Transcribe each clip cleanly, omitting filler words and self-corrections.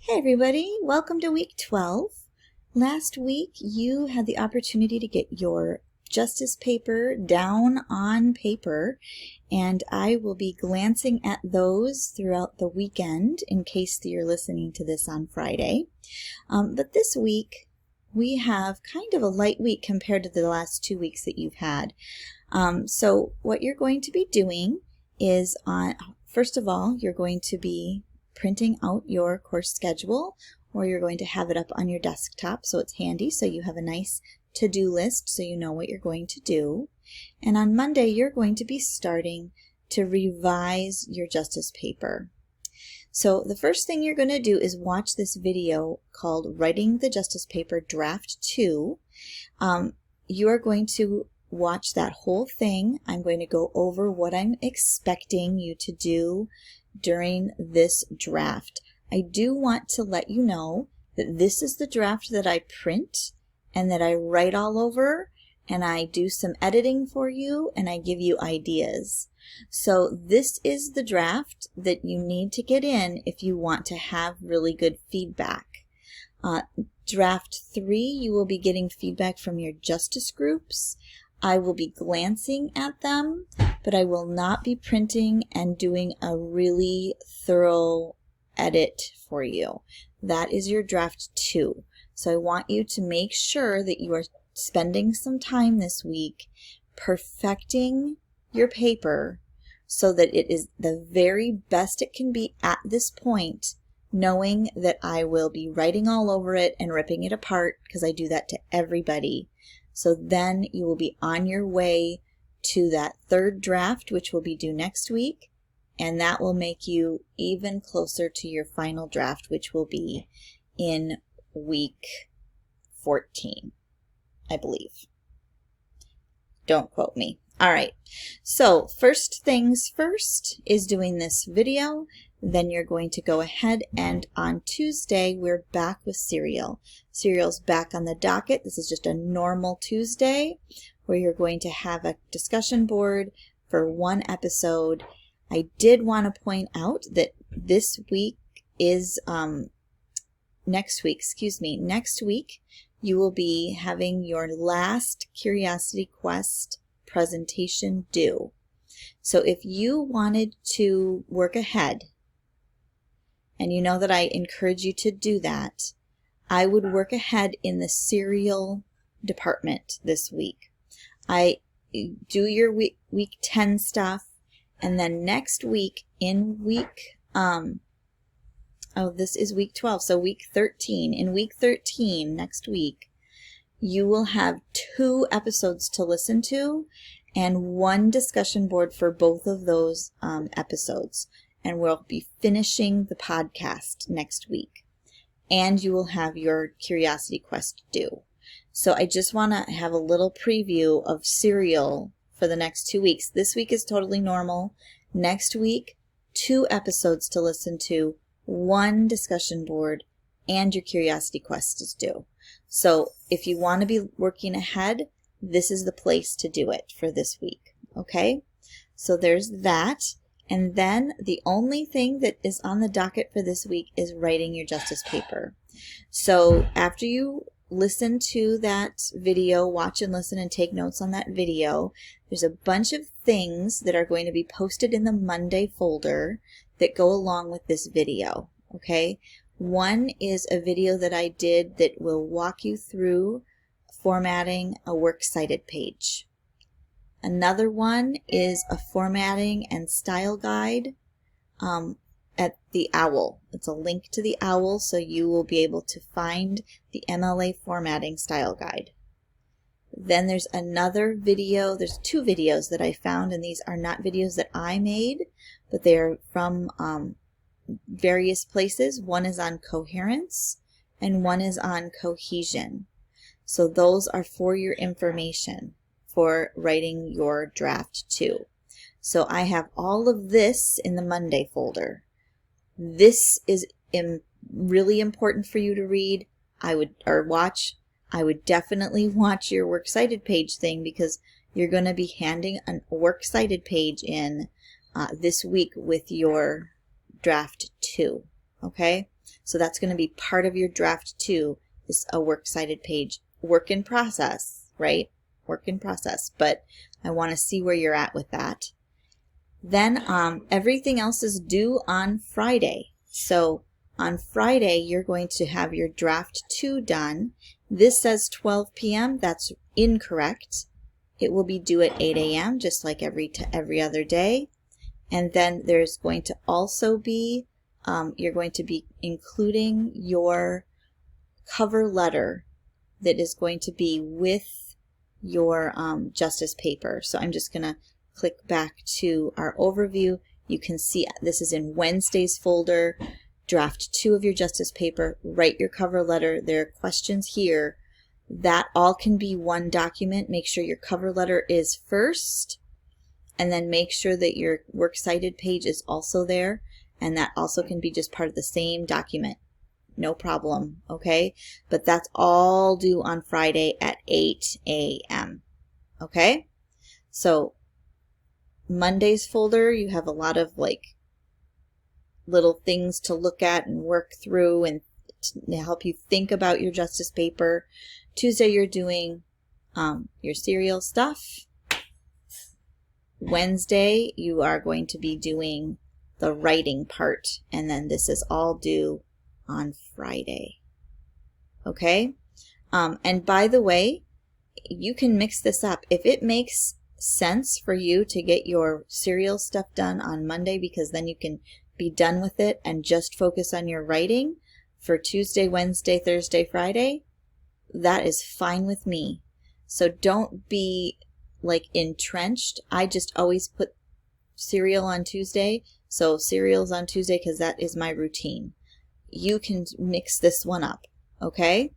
Hey everybody, welcome to week 12. Last week you had the opportunity to get your justice paper down on paper, and I will be glancing at those throughout the weekend in case you're listening to this on Friday. But this week we have kind of a light week compared to the last 2 weeks that you've had. So what you're going to be doing is first of all, you're going to be printing out your course schedule, or you're going to have it up on your desktop so it's handy, so you have a nice to-do list so you know what you're going to do. And on Monday you're going to be starting to revise your justice paper. So the first thing you're going to do is watch this video called Writing the Justice Paper Draft 2. You are going to watch that whole thing. I'm going to go over what I'm expecting you to do during this draft. I do want to let you know that this is the draft that I print and that I write all over, and I do some editing for you and I give you ideas. So this is the draft that you need to get in if you want to have really good feedback. Draft 3, you will be getting feedback from your justice groups. I will be glancing at them, but I will not be printing and doing a really thorough edit for you. That is your draft 2. So I want you to make sure that you are spending some time this week perfecting your paper so that it is the very best it can be at this point, knowing that I will be writing all over it and ripping it apart because I do that to everybody. So then you will be on your way to that third draft, which will be due next week, and that will make you even closer to your final draft, which will be in week 14, I believe. Don't quote me. All right, so first things first is doing this video. Then you're going to go ahead, and on Tuesday we're back with Serial. Serial's back on the docket. This is just a normal Tuesday where you're going to have a discussion board for one episode. I did want to point out that this week is next week you will be having your last Curiosity Quest presentation due. So if you wanted to work ahead, and you know that I encourage you to do that, I would work ahead in the Serial department this week. I do your week 10 stuff, and then next week in week, this is week 12, so week 13. In week 13, next week, you will have 2 episodes to listen to and 1 discussion board for both of those episodes. And we'll be finishing the podcast next week. And you will have your Curiosity Quest due. So I just want to have a little preview of Serial for the next 2 weeks. This week is totally normal. Next week, 2 episodes to listen to, 1 discussion board, and your Curiosity Quest is due. So if you want to be working ahead, this is the place to do it for this week. Okay? So there's that. And then the only thing that is on the docket for this week is writing your justice paper. So after you listen to that video, watch and listen and take notes on that video, there's a bunch of things that are going to be posted in the Monday folder that go along with this video. Okay? One is a video that I did that will walk you through formatting a works cited page. Another one is a formatting and style guide at the OWL. It's a link to the OWL, so you will be able to find the MLA formatting style guide. Then there's another video. There's 2 videos that I found, and these are not videos that I made, but they're from various places. One is on coherence, and one is on cohesion. So those are for your information for writing your draft 2. So I have all of this in the Monday folder. This is really important for you to read. Watch. I would definitely watch your works cited page thing, because you're going to be handing a works cited page in this week with your draft 2. Okay? So that's going to be part of your draft 2, is a works cited page. Work in process, right? Work in process, but I want to see where you're at with that. Then everything else is due on Friday. So on Friday, you're going to have your draft 2 done. This says 12 p.m. That's incorrect. It will be due at 8 a.m. just like every other day. And then there's going to also be, you're going to be including your cover letter that is going to be with your justice paper. So I'm just going to click back to our overview. You can see this is in Wednesday's folder. Draft 2 of your justice paper. Write your cover letter. There are questions here. That all can be one document. Make sure your cover letter is first, and then make sure that your works cited page is also there, and that also can be just part of the same document. No problem, okay? But that's all due on Friday at 8 a.m. Okay? So Monday's folder, you have a lot of like little things to look at and work through and to help you think about your justice paper. Tuesday, you're doing your serial stuff. Wednesday, you are going to be doing the writing part, and then this is all due on Friday. Okay? And by the way, you can mix this up. If it makes sense for you to get your serial stuff done on Monday, because then you can be done with it and just focus on your writing for Tuesday, Wednesday, Thursday, Friday, that is fine with me. So don't be like entrenched. I just always put serial on Tuesday. So serial's on Tuesday because that is my routine. You can mix this one up. Okay?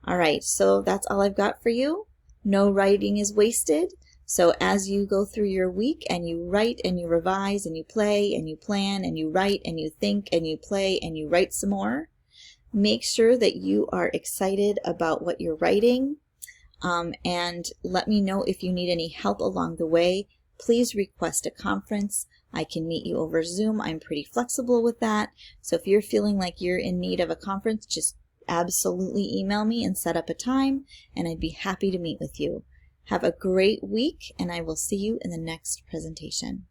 All right. So that's all I've got for you. No writing is wasted. So as you go through your week and you write and you revise and you play and you plan and you write and you think and you play and you write some more, make sure that you are excited about what you're writing, and let me know if you need any help along the way. Please request a conference. I can meet you over Zoom. I'm pretty flexible with that. So if you're feeling like you're in need of a conference, just absolutely email me and set up a time, and I'd be happy to meet with you. Have a great week, and I will see you in the next presentation.